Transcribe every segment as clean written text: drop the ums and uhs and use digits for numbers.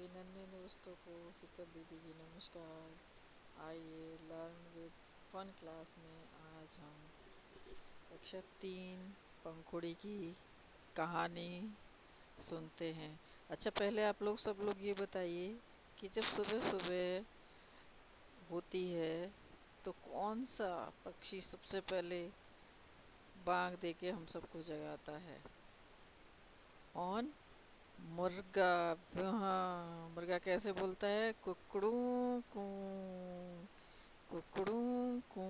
सभी नन्हे दोस्तों को शीतल दीदी की नमस्कार। आइए लर्न विद फन क्लास में आज हम कक्षा 3 पंखुड़ी की कहानी सुनते हैं। अच्छा, पहले आप लोग सब लोग ये बताइए कि जब सुबह सुबह होती है तो कौन सा पक्षी सबसे पहले बांग दे के हम सबको जगाता है? कौन? मुर्गा। हाँ, मुर्गा कैसे बोलता है? कुकड़ू कू, कुकड़ू कू।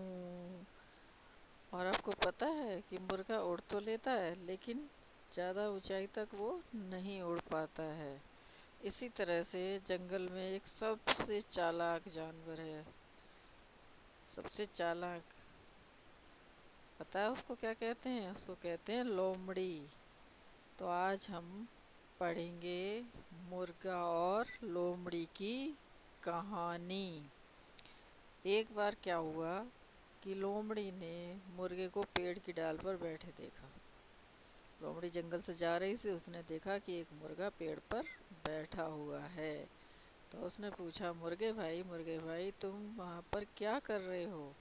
और आपको पता है कि मुर्गा उड़ तो लेता है लेकिन ज़्यादा ऊंचाई तक वो नहीं उड़ पाता है। इसी तरह से जंगल में एक सबसे चालाक जानवर है। सबसे चालाक, पता है उसको क्या कहते हैं? उसको कहते हैं लोमड़ी। तो आज हम पढ़ेंगे मुर्गा और लोमड़ी की कहानी। एक बार क्या हुआ कि लोमड़ी ने मुर्गे को पेड़ की डाल पर बैठे देखा। लोमड़ी जंगल से जा रही थी, उसने देखा कि एक मुर्गा पेड़ पर बैठा हुआ है। तो उसने पूछा, मुर्गे भाई तुम वहाँ पर क्या कर रहे हो?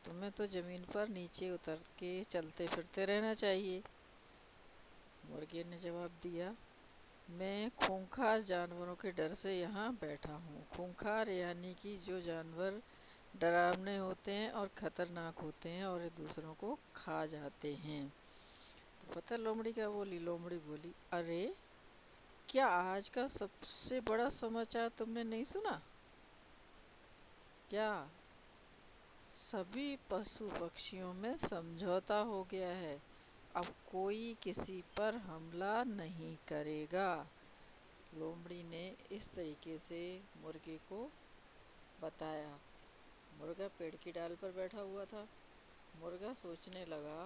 तुम्हें तो जमीन पर नीचे उतर के चलते फिरते रहना चाहिए। मुर्गे ने जवाब दिया, मैं खूंखार जानवरों के डर से यहाँ बैठा हूँ। खूंखार यानी कि जो जानवर डरावने होते हैं और खतरनाक होते हैं और एक दूसरों को खा जाते हैं। तो पता लोमड़ी क्या बोली? लोमड़ी बोली, अरे क्या आज का सबसे बड़ा समाचार तुमने नहीं सुना? क्या सभी पशु पक्षियों में समझौता हो गया है? अब कोई किसी पर हमला नहीं करेगा। लोमड़ी ने इस तरीके से मुर्गे को बताया। मुर्गा पेड़ की डाल पर बैठा हुआ था। मुर्गा सोचने लगा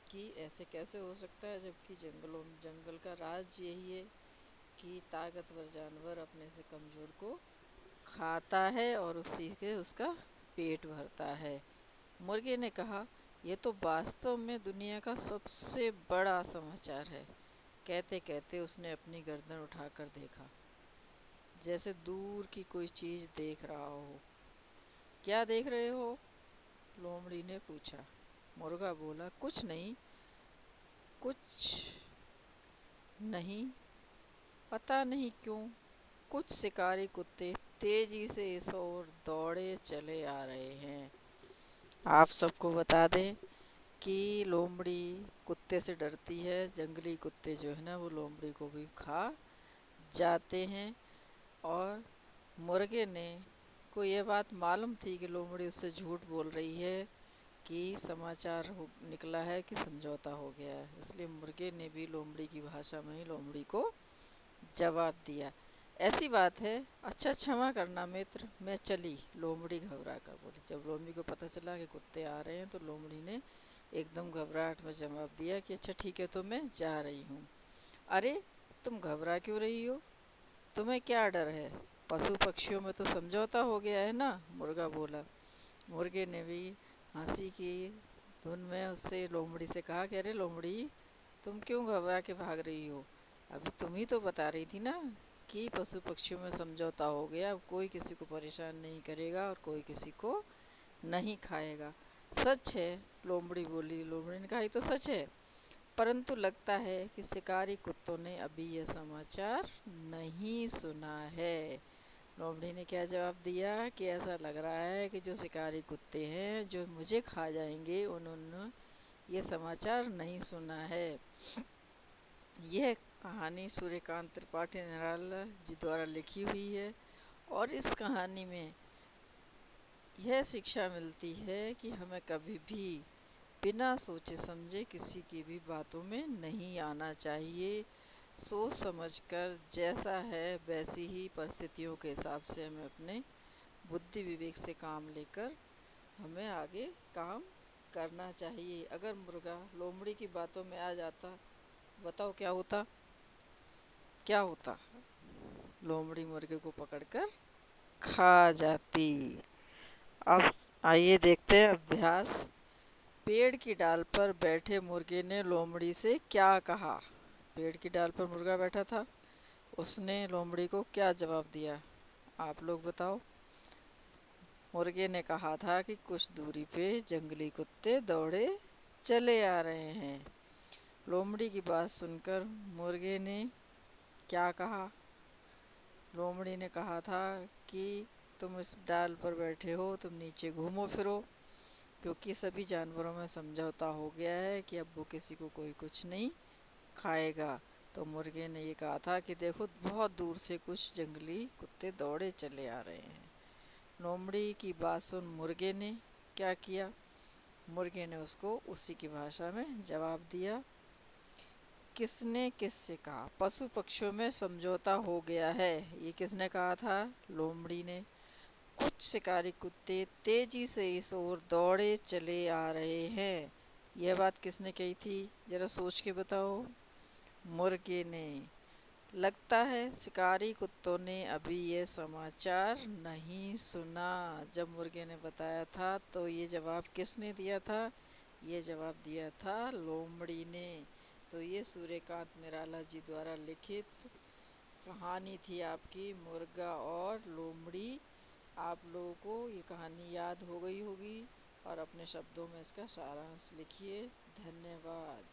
कि ऐसे कैसे हो सकता है, जबकि जंगल का राज यही है कि ताकतवर जानवर अपने से कमजोर को खाता है और उसी के उसका पेट भरता है। मुर्गे ने कहा, यह तो वास्तव में दुनिया का सबसे बड़ा समाचार है। कहते कहते उसने अपनी गर्दन उठाकर देखा, जैसे दूर की कोई चीज देख रहा हो। क्या देख रहे हो? लोमड़ी ने पूछा। मुर्गा बोला, कुछ नहीं, कुछ नहीं, पता नहीं क्यों कुछ शिकारी कुत्ते तेजी से इस ओर दौड़े चले आ रहे हैं। आप सबको बता दें कि लोमड़ी कुत्ते से डरती है। जंगली कुत्ते जो है ना, वो लोमड़ी को भी खा जाते हैं। और मुर्गे ने को ये बात मालूम थी कि लोमड़ी उससे झूठ बोल रही है कि निकला है कि समझौता हो गया है। इसलिए मुर्गे ने भी लोमड़ी की भाषा में ही लोमड़ी को जवाब दिया, ऐसी बात है, अच्छा क्षमा करना मित्र, मैं चली। लोमड़ी घबरा कर बोली। जब लोमड़ी को पता चला कि कुत्ते आ रहे हैं तो लोमड़ी ने एकदम घबराहट में जवाब दिया कि अच्छा ठीक है, तो मैं जा रही हूँ। अरे तुम घबरा क्यों रही हो? तुम्हें क्या डर है? पशु पक्षियों में तो समझौता हो गया है ना, मुर्गा बोला। मुर्गे ने भी हंसी की धुन में उससे लोमड़ी से कहा कि अरे लोमड़ी, तुम क्यों घबरा के भाग रही हो? अभी तुम ही तो बता रही थी ना कि पशु पक्षियों में समझौता हो गया, अब कोई किसी को परेशान नहीं करेगा और कोई किसी को नहीं खाएगा। सच है, लोमड़ी बोली। लोमड़ी ने कहा, ये तो सच है, परंतु लगता है कि शिकारी कुत्तों ने अभी यह समाचार नहीं सुना है। लोमड़ी ने क्या जवाब दिया कि ऐसा लग रहा है कि जो शिकारी कुत्ते हैं जो मुझे खा जाएंगे, उन्होंने ये समाचार नहीं सुना है। यह कहानी सूर्यकांत त्रिपाठी निराला जी द्वारा लिखी हुई है और इस कहानी में यह शिक्षा मिलती है कि हमें कभी भी बिना सोचे समझे किसी की भी बातों में नहीं आना चाहिए। सोच समझकर जैसा है वैसी ही परिस्थितियों के हिसाब से हमें अपने बुद्धि विवेक से काम लेकर हमें आगे काम करना चाहिए। अगर मुर्गा लोमड़ी की बातों में आ जाता, बताओ क्या होता? क्या होता? लोमड़ी मुर्गे को पकड़कर खा जाती। अब आइए देखते हैं अभ्यास। पेड़ की डाल पर बैठे मुर्गे ने लोमड़ी से क्या कहा? पेड़ की डाल पर मुर्गा बैठा था। उसने लोमड़ी को क्या जवाब दिया, आप लोग बताओ। मुर्गे ने कहा था कि कुछ दूरी पे जंगली कुत्ते दौड़े चले आ रहे हैं। लोमड़ी की बात सुनकर मुर्गे ने क्या कहा, लोमड़ी ने कहा था कि तुम इस डाल पर बैठे हो, तुम नीचे घूमो फिरो, क्योंकि सभी जानवरों में समझौता हो गया है कि अब वो किसी को कोई कुछ नहीं खाएगा। तो मुर्गे ने ये कहा था कि देखो बहुत दूर से कुछ जंगली कुत्ते दौड़े चले आ रहे हैं। लोमड़ी की बात सुन मुर्गे ने क्या किया, मुर्गे ने उसको उसी की भाषा में जवाब दिया। किसने किससे कहा, पशु पक्षियों में समझौता हो गया है, ये किसने कहा था, लोमड़ी ने। कुछ शिकारी कुत्ते तेजी से इस ओर दौड़े चले आ रहे हैं, यह बात किसने कही थी, जरा सोच के बताओ, मुर्गे ने। लगता है शिकारी कुत्तों ने अभी ये समाचार नहीं सुना। जब मुर्गे ने बताया था तो ये जवाब किसने दिया था, ये जवाब दिया था लोमड़ी ने। तो ये सूर्यकांत निराला जी द्वारा लिखित कहानी थी आपकी मुर्गा और लोमड़ी। आप लोगों को ये कहानी याद हो गई होगी और अपने शब्दों में इसका सारांश लिखिए। धन्यवाद।